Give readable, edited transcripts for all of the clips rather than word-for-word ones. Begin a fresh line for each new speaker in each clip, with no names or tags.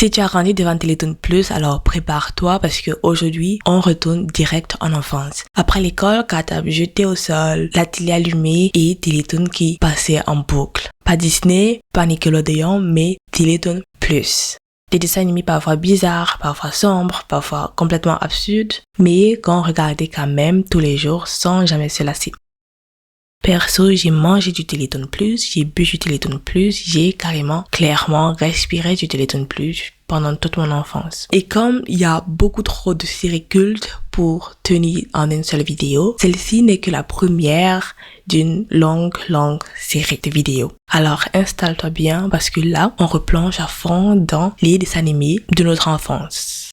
Si tu as grandi devant Télétoon Plus, alors prépare-toi parce que aujourd'hui, on retourne direct en enfance. Après l'école, cartable jeté au sol, la télé allumée et Télétoon qui passait en boucle. Pas Disney, pas Nickelodeon, mais Télétoon Plus. Des dessins animés parfois bizarres, parfois sombres, parfois complètement absurdes, mais qu'on regardait quand même tous les jours sans jamais se lasser. Perso, j'ai mangé du Télétoon Plus, j'ai bu du Télétoon Plus, j'ai clairement respiré du Télétoon Plus pendant toute mon enfance. Et comme il y a beaucoup trop de séries cultes pour tenir en une seule vidéo, celle-ci n'est que la première d'une longue série de vidéos. Alors installe-toi bien parce que là, on replonge à fond dans les dessins animés de notre enfance.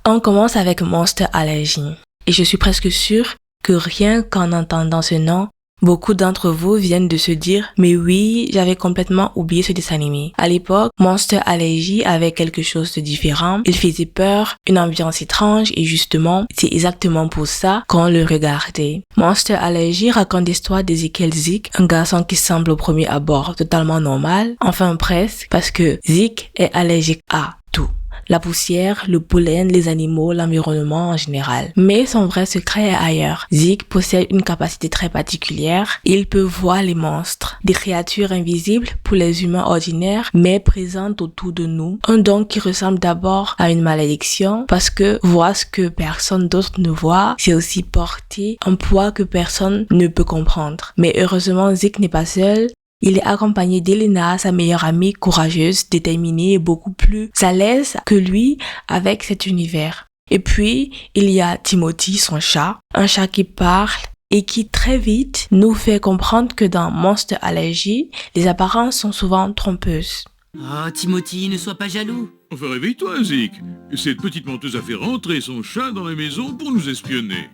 On commence avec Monster Allergy. Et je suis presque sûre que rien qu'en entendant ce nom, beaucoup d'entre vous viennent de se dire « Mais oui, j'avais complètement oublié ce dessin animé. » À l'époque, Monster Allergy avait quelque chose de différent. Il faisait peur, une ambiance étrange et justement, c'est exactement pour ça qu'on le regardait. Monster Allergy raconte l'histoire d'Ezekiel Zik, un garçon qui semble au premier abord totalement normal, enfin presque, parce que Zik est allergique à tout. La poussière, le pollen, les animaux, l'environnement en général. Mais son vrai secret est ailleurs. Zik possède une capacité très particulière. Il peut voir les monstres, des créatures invisibles pour les humains ordinaires, mais présentes autour de nous. Un don qui ressemble d'abord à une malédiction, parce que voir ce que personne d'autre ne voit, c'est aussi porter un poids que personne ne peut comprendre. Mais heureusement, Zik n'est pas seul. Il est accompagné d'Elena, sa meilleure amie courageuse, déterminée et beaucoup plus à l'aise que lui avec cet univers. Et puis, il y a Timothy, son chat, un chat qui parle et qui très vite nous fait comprendre que dans Monster Allergy, les apparences sont souvent trompeuses.
Oh, Timothy, ne sois pas jaloux.
Enfin, réveille-toi, Zik. Cette petite menteuse a fait rentrer son chat dans la maison pour nous espionner.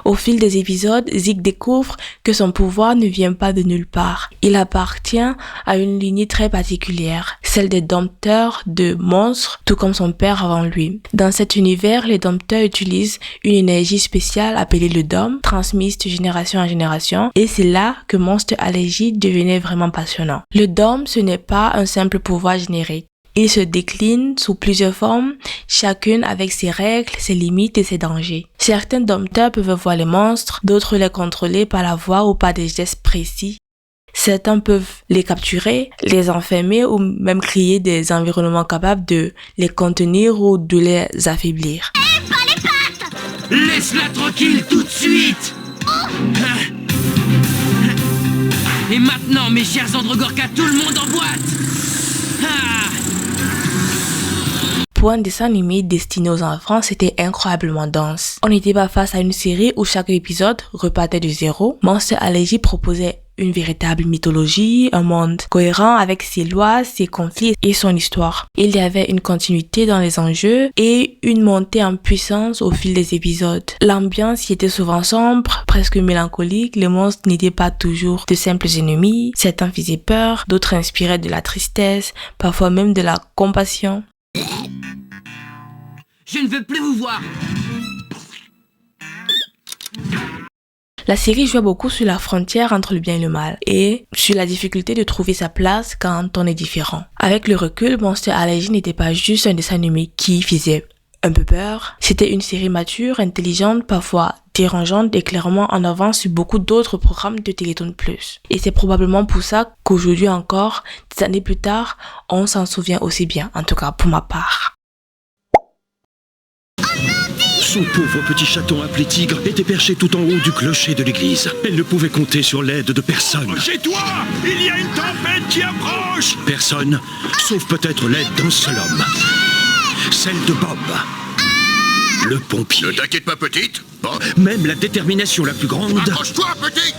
Au fil des épisodes, Zik découvre que son pouvoir ne vient pas de nulle part. Il appartient à une lignée très particulière, celle des dompteurs de monstres, tout comme son père avant lui. Dans cet univers, les dompteurs utilisent une énergie spéciale appelée le dom, transmise de génération en génération, et c'est là que Monster Allergy devenait vraiment passionnant. Le dom, ce n'est pas un simple pouvoir générique. Il se décline sous plusieurs formes, chacune avec ses règles, ses limites et ses dangers. Certains dompteurs peuvent voir les monstres, d'autres les contrôler par la voix ou par des gestes précis. Certains peuvent les capturer, les enfermer ou même créer des environnements capables de les contenir ou de les affaiblir.
Pas les pattes! Laisse-la tranquille tout de suite! Et maintenant, mes chers Androgorka, tout le monde en boîte!
Pour un dessin animé destiné aux enfants, c'était incroyablement dense. On n'était pas face à une série où chaque épisode repartait de zéro. Monster Allergy proposait une véritable mythologie, un monde cohérent avec ses lois, ses conflits et son histoire. Il y avait une continuité dans les enjeux et une montée en puissance au fil des épisodes. L'ambiance y était souvent sombre, presque mélancolique, les monstres n'étaient pas toujours de simples ennemis, certains faisaient peur, d'autres inspiraient de la tristesse, parfois même de la compassion.
Je ne veux plus vous voir.
La série jouait beaucoup sur la frontière entre le bien et le mal et sur la difficulté de trouver sa place quand on est différent. Avec le recul, Monster Allergy n'était pas juste un dessin animé qui faisait un peu peur. C'était une série mature, intelligente, parfois dérangeante et clairement en avance sur beaucoup d'autres programmes de Télétoon Plus. Et c'est probablement pour ça qu'aujourd'hui encore, des années plus tard, on s'en souvient aussi bien, en tout cas pour ma part.
Son pauvre petit chaton appelé Tigre était perché tout en haut du clocher de l'église. Elle ne pouvait compter sur l'aide de personne.
Chez toi, il y a une tempête qui approche.
Personne, sauf peut-être l'aide d'un seul homme. Celle de Bob, le pompier.
Ne t'inquiète pas, petite. Bon.
Même la détermination la plus grande
Accroche-toi, petite.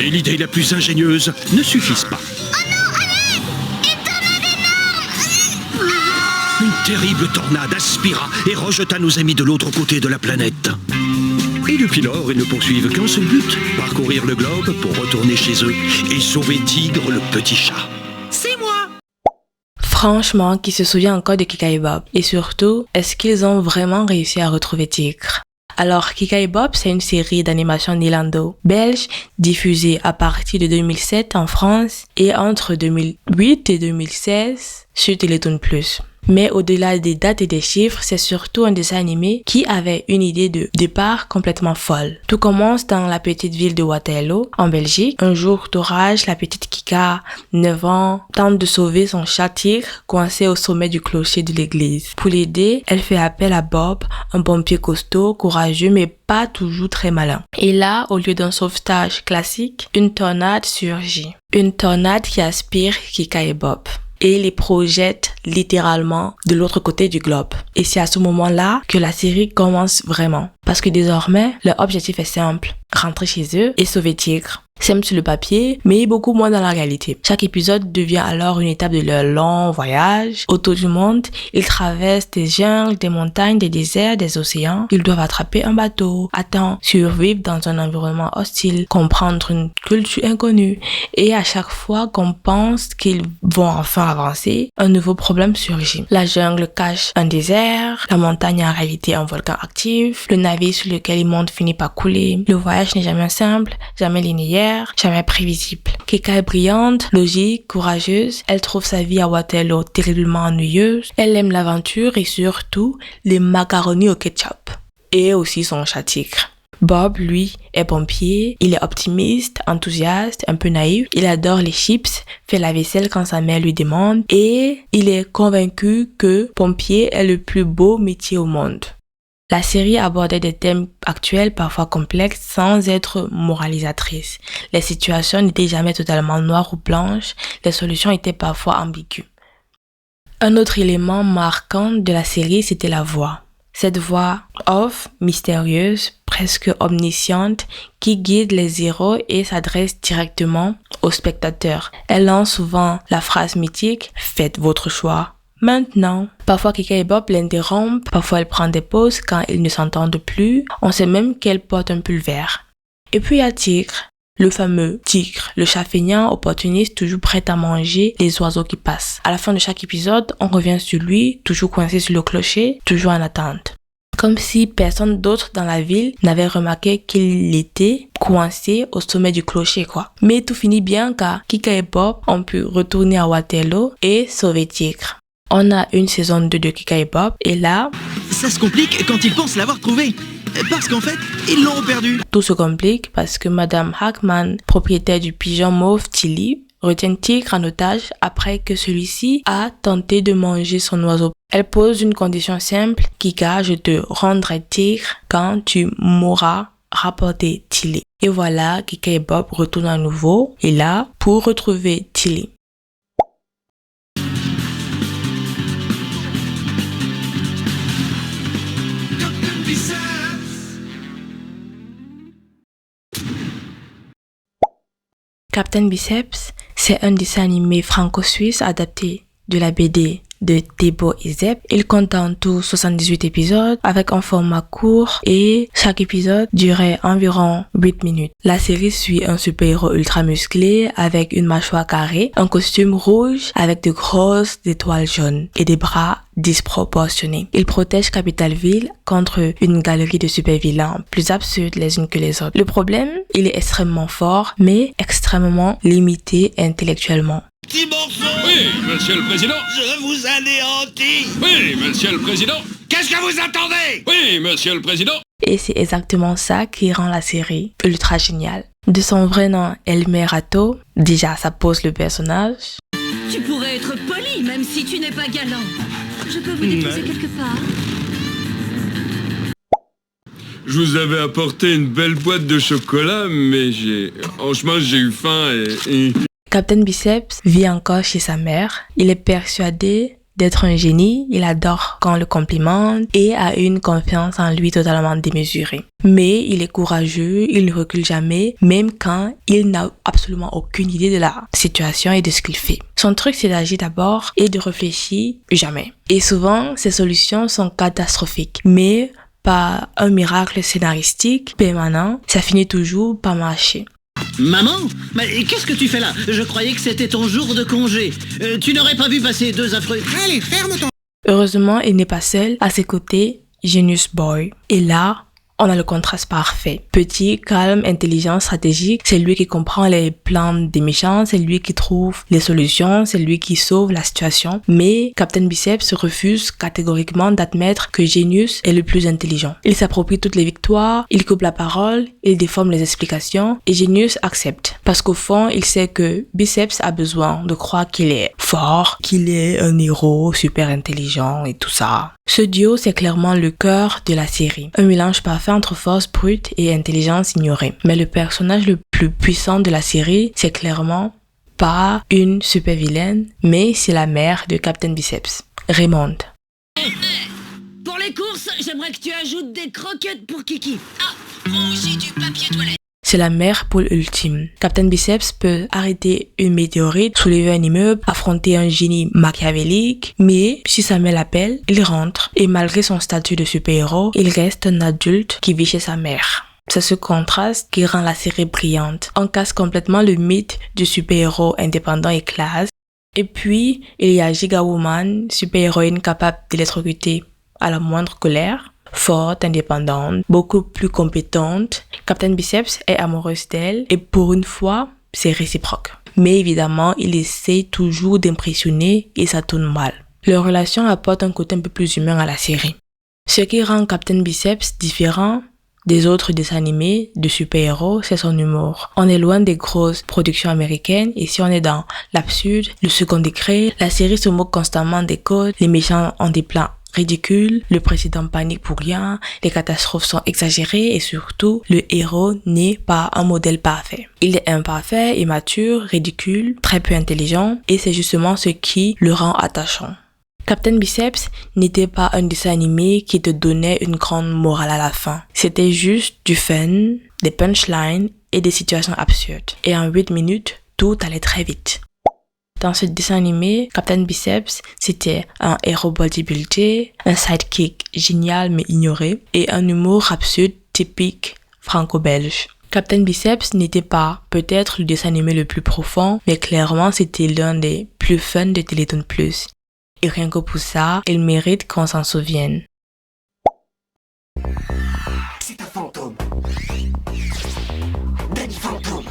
et l'idée la plus ingénieuse ne suffisent pas. Une terrible tornade aspira et rejeta nos amis de l'autre côté de la planète. Et depuis lors, ils ne poursuivent qu'un seul but, parcourir le globe pour retourner chez eux et sauver Tigre, le petit chat.
C'est moi!
Franchement, qui se souvient encore de Kika et Bob? Et surtout, est-ce qu'ils ont vraiment réussi à retrouver Tigre? Alors, Kika et Bob, c'est une série d'animation nélando-belge diffusée à partir de 2007 en France et entre 2008 et 2016 sur Télétoon+. Mais au-delà des dates et des chiffres, c'est surtout un dessin animé qui avait une idée de départ complètement folle. Tout commence dans la petite ville de Waterloo, en Belgique. Un jour d'orage, la petite Kika, 9 ans, tente de sauver son chat tigre coincé au sommet du clocher de l'église. Pour l'aider, elle fait appel à Bob, un pompier costaud, courageux, mais pas toujours très malin. Et là, au lieu d'un sauvetage classique, une tornade surgit. Une tornade qui aspire Kika et Bob et les projette littéralement de l'autre côté du globe. Et c'est à ce moment-là que la série commence vraiment. Parce que désormais, leur objectif est simple, rentrer chez eux et sauver Tigre. Simple sur le papier, mais beaucoup moins dans la réalité. Chaque épisode devient alors une étape de leur long voyage autour du monde. Ils traversent des jungles, des montagnes, des déserts, des océans. Ils doivent attraper un bateau, survivre dans un environnement hostile, comprendre une culture inconnue. Et à chaque fois qu'on pense qu'ils vont enfin avancer, un nouveau problème surgit. La jungle cache un désert, la montagne est en réalité un volcan actif, le navire sur lequel ils montent finit par couler. Le voyage n'est jamais simple, jamais linéaire, jamais prévisible. Kika est brillante, logique, courageuse. Elle trouve sa vie à Waterloo terriblement ennuyeuse. Elle aime l'aventure et surtout les macaronis au ketchup. Et aussi son chat tigre. Bob, lui, est pompier. Il est optimiste, enthousiaste, un peu naïf. Il adore les chips, fait la vaisselle quand sa mère lui demande. Et il est convaincu que pompier est le plus beau métier au monde. La série abordait des thèmes actuels parfois complexes sans être moralisatrice. Les situations n'étaient jamais totalement noires ou blanches, les solutions étaient parfois ambiguës. Un autre élément marquant de la série, c'était la voix. Cette voix off, mystérieuse, presque omnisciente, qui guide les héros et s'adresse directement aux spectateurs. Elle lance souvent la phrase mythique « Faites votre choix ». Maintenant, parfois Kika et Bob l'interrompent, parfois elle prend des pauses quand ils ne s'entendent plus, on sait même qu'elle porte un pull vert. Et puis il y a Tigre, le fameux Tigre, le chat feignant, opportuniste, toujours prêt à manger les oiseaux qui passent. À la fin de chaque épisode, on revient sur lui, toujours coincé sur le clocher, toujours en attente. Comme si personne d'autre dans la ville n'avait remarqué qu'il était coincé au sommet du clocher, quoi. Mais tout finit bien car Kika et Bob ont pu retourner à Waterloo et sauver Tigre. On a une saison 2 de Kika et Bob et là...
Ça se complique quand ils pensent l'avoir trouvé. Parce qu'en fait, ils l'ont perdu.
Tout se complique parce que Madame Hackman, propriétaire du pigeon mauve Tilly, retient Tigre en otage après que celui-ci a tenté de manger son oiseau. Elle pose une condition simple. Kika, je te rendrai Tigre quand tu m'auras rapporté Tilly. Et voilà, Kika et Bob retournent à nouveau et là pour retrouver Tilly. Captain Biceps, c'est un dessin animé franco-suisse adapté de la BD de Thibaut et Zep. Il compte en tout 78 épisodes avec un format court et chaque épisode durait environ 8 minutes. La série suit un super-héros ultra musclé avec une mâchoire carrée, un costume rouge avec de grosses étoiles jaunes et des bras disproportionnés. Il protège Capitalville contre une galerie de super-vilains plus absurdes les unes que les autres. Le problème, il est extrêmement fort mais extrêmement limité intellectuellement.
Petit morceau.
Oui, monsieur le président.
Je vous anéantis.
Oui, monsieur le président.
Qu'est-ce que vous attendez?
Oui, monsieur le président.
Et c'est exactement ça qui rend la série ultra géniale. De son vrai nom, Elmer Ratto, déjà ça pose le personnage.
Tu pourrais être poli même si tu n'es pas galant. Je peux vous déposer quelque part?
Je vous avais apporté une belle boîte de chocolat, mais franchement, j'ai eu faim et...
Captain Biceps vit encore chez sa mère. Il est persuadé d'être un génie, il adore quand on le complimente et a une confiance en lui totalement démesurée. Mais il est courageux, il ne recule jamais, même quand il n'a absolument aucune idée de la situation et de ce qu'il fait. Son truc, c'est d'agir d'abord et de réfléchir jamais. Et souvent, ses solutions sont catastrophiques. Mais par un miracle scénaristique permanent, ça finit toujours par marcher.
Maman? Mais qu'est-ce que tu fais là? Je croyais que c'était ton jour de congé. Tu n'aurais pas vu passer deux affreux... Allez, ferme ton...
Heureusement, il n'est pas seul. À ses côtés, Genius Boy. Et là, On a le contraste parfait. Petit, calme, intelligent, stratégique, c'est lui qui comprend les plans des méchants, c'est lui qui trouve les solutions, c'est lui qui sauve la situation. Mais Captain Biceps refuse catégoriquement d'admettre que Genius est le plus intelligent. Il s'approprie toutes les victoires, il coupe la parole, il déforme les explications et Genius accepte. Parce qu'au fond, il sait que Biceps a besoin de croire qu'il est fort, qu'il est un héros super intelligent et tout ça. Ce duo, c'est clairement le cœur de la série. Un mélange parfait entre force brute et intelligence ignorée. Mais le personnage le plus puissant de la série, c'est clairement pas une super vilaine, mais c'est la mère de Captain Biceps, Raymond.
Pour les courses, j'aimerais que tu ajoutes des croquettes pour Kiki.
Ah, prends aussi du papier toilette.
C'est la mère poule ultime. Captain Biceps peut arrêter une météorite, soulever un immeuble, affronter un génie machiavélique, mais si sa mère l'appelle, il rentre. Et malgré son statut de super-héros, il reste un adulte qui vit chez sa mère. C'est ce contraste qui rend la série brillante. On casse complètement le mythe du super-héros indépendant et classe. Et puis, il y a Giga Woman, super-héroïne capable d'électrocuter à la moindre colère. Forte, indépendante, beaucoup plus compétente. Captain Biceps est amoureuse d'elle et pour une fois, c'est réciproque. Mais évidemment, il essaie toujours d'impressionner et ça tourne mal. Leur relation apporte un côté un peu plus humain à la série. Ce qui rend Captain Biceps différent des autres dessins animés de super-héros, c'est son humour. On est loin des grosses productions américaines et si on est dans l'absurde, le second degré, la série se moque constamment des codes, les méchants ont des plans ridicule, le président panique pour rien, les catastrophes sont exagérées et surtout, le héros n'est pas un modèle parfait. Il est imparfait, immature, ridicule, très peu intelligent et c'est justement ce qui le rend attachant. Captain Biceps n'était pas un dessin animé qui te donnait une grande morale à la fin. C'était juste du fun, des punchlines et des situations absurdes. Et en 8 minutes, tout allait très vite. Dans ce dessin animé, Captain Biceps, c'était un héros bodybuildé, un sidekick génial mais ignoré et un humour absurde typique franco-belge. Captain Biceps n'était pas peut-être le dessin animé le plus profond, mais clairement c'était l'un des plus fun de Télétoon Plus. Et rien que pour ça, il mérite qu'on s'en souvienne.
C'est un fantôme. Danny Fantôme.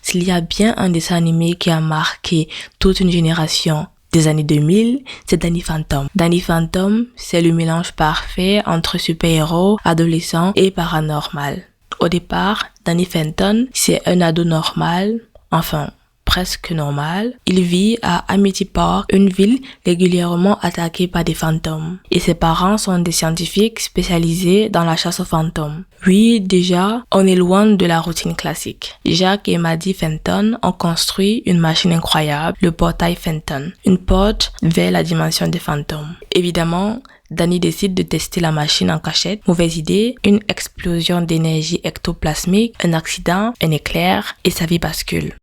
S'il y a bien un dessin animé qui a marqué toute une génération des années 2000, c'est Danny Phantom. Danny Phantom, c'est le mélange parfait entre super-héros, adolescent et paranormal. Au départ, Danny Phantom, c'est un ado normal, enfin presque normal. Il vit à Amity Park, une ville régulièrement attaquée par des fantômes. Et ses parents sont des scientifiques spécialisés dans la chasse aux fantômes. Oui, déjà, on est loin de la routine classique. Jack et Maddie Fenton ont construit une machine incroyable, le portail Fenton, une porte vers la dimension des fantômes. Évidemment, Danny décide de tester la machine en cachette. Mauvaise idée, une explosion d'énergie ectoplasmique, un accident, un éclair et sa vie bascule.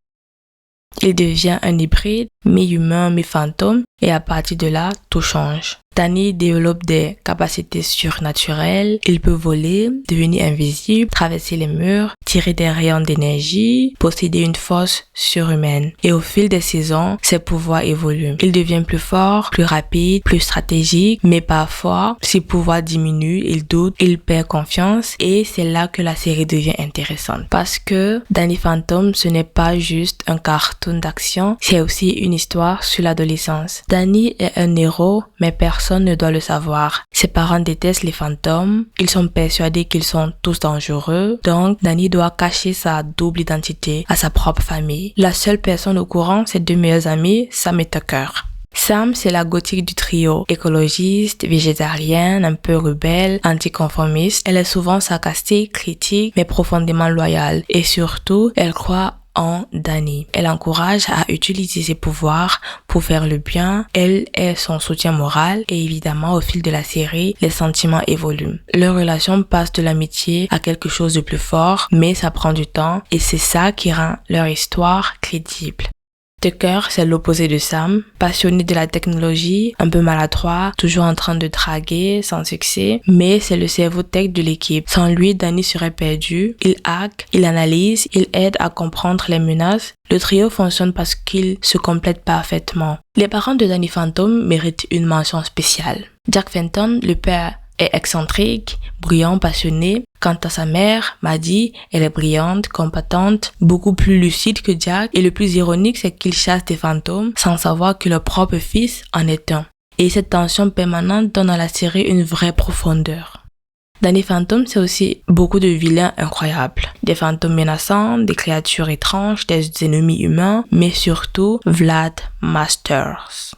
Il devient un hybride, mi-humain, mi-fantôme, et à partir de là, tout change. Danny développe des capacités surnaturelles. Il peut voler, devenir invisible, traverser les murs, tirer des rayons d'énergie, posséder une force surhumaine. Et au fil des saisons, ses pouvoirs évoluent. Il devient plus fort, plus rapide, plus stratégique, mais parfois, ses pouvoirs diminuent, il doute, il perd confiance, et c'est là que la série devient intéressante. Parce que Danny Phantom, ce n'est pas juste un cartoon d'action, c'est aussi une histoire sur l'adolescence. Danny est un héros, mais personne ne doit le savoir. Ses parents détestent les fantômes, ils sont persuadés qu'ils sont tous dangereux, donc Danny doit cacher sa double identité à sa propre famille. La seule personne au courant, ses deux meilleurs amis, Sam et Tucker. Sam, c'est la gothique du trio, écologiste, végétarienne, un peu rebelle, anticonformiste. Elle est souvent sarcastique, critique, mais profondément loyale. Et surtout, elle croit en Danny. Elle encourage à utiliser ses pouvoirs pour faire le bien. Elle est son soutien moral et évidemment au fil de la série, les sentiments évoluent. Leur relation passe de l'amitié à quelque chose de plus fort, mais ça prend du temps et c'est ça qui rend leur histoire crédible. Tucker, c'est l'opposé de Sam, passionné de la technologie, un peu maladroit, toujours en train de draguer, sans succès, mais c'est le cerveau tech de l'équipe. Sans lui, Danny serait perdu. Il hack, il analyse, il aide à comprendre les menaces. Le trio fonctionne parce qu'ils se complètent parfaitement. Les parents de Danny Phantom méritent une mention spéciale. Jack Fenton, le père est excentrique, brillant, passionné. Quant à sa mère, Maddie, elle est brillante, compétente, beaucoup plus lucide que Jack. Et le plus ironique, c'est qu'ils chassent des fantômes sans savoir que leur propre fils en est un. Et cette tension permanente donne à la série une vraie profondeur. Danny Phantom, c'est aussi beaucoup de vilains incroyables. Des fantômes menaçants, des créatures étranges, des ennemis humains, mais surtout Vlad Masters.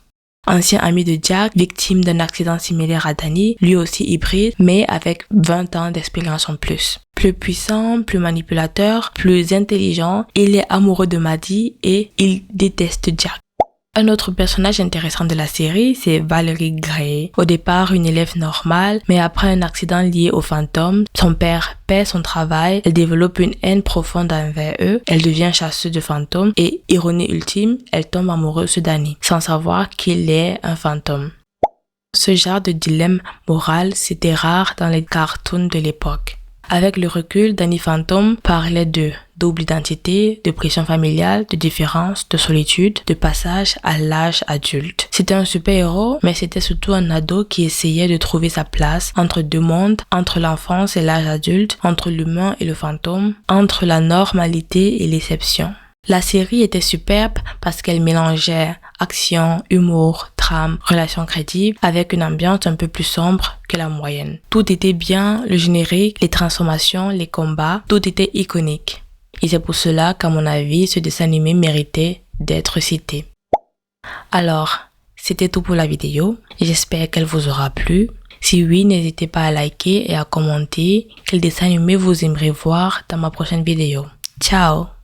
Ancien ami de Jack, victime d'un accident similaire à Danny, lui aussi hybride, mais avec 20 ans d'expérience en plus. Plus puissant, plus manipulateur, plus intelligent, il est amoureux de Maddie et il déteste Jack. Un autre personnage intéressant de la série, c'est Valerie Gray. Au départ, une élève normale, mais après un accident lié aux fantômes, son père perd son travail, elle développe une haine profonde envers eux, elle devient chasseuse de fantômes et, ironie ultime, elle tombe amoureuse de Danny, sans savoir qu'il est un fantôme. Ce genre de dilemme moral, c'était rare dans les cartoons de l'époque. Avec le recul, Danny Phantom parlait de double identité, de pression familiale, de différence, de solitude, de passage à l'âge adulte. C'était un super-héros, mais c'était surtout un ado qui essayait de trouver sa place entre deux mondes, entre l'enfance et l'âge adulte, entre l'humain et le fantôme, entre la normalité et l'exception. La série était superbe parce qu'elle mélangeait action, humour, trame, relations crédibles avec une ambiance un peu plus sombre que la moyenne. Tout était bien, le générique, les transformations, les combats, tout était iconique. Et c'est pour cela qu'à mon avis, ce dessin animé méritait d'être cité. Alors, c'était tout pour la vidéo. J'espère qu'elle vous aura plu. Si oui, n'hésitez pas à liker et à commenter quel dessin animé vous aimeriez voir dans ma prochaine vidéo. Ciao!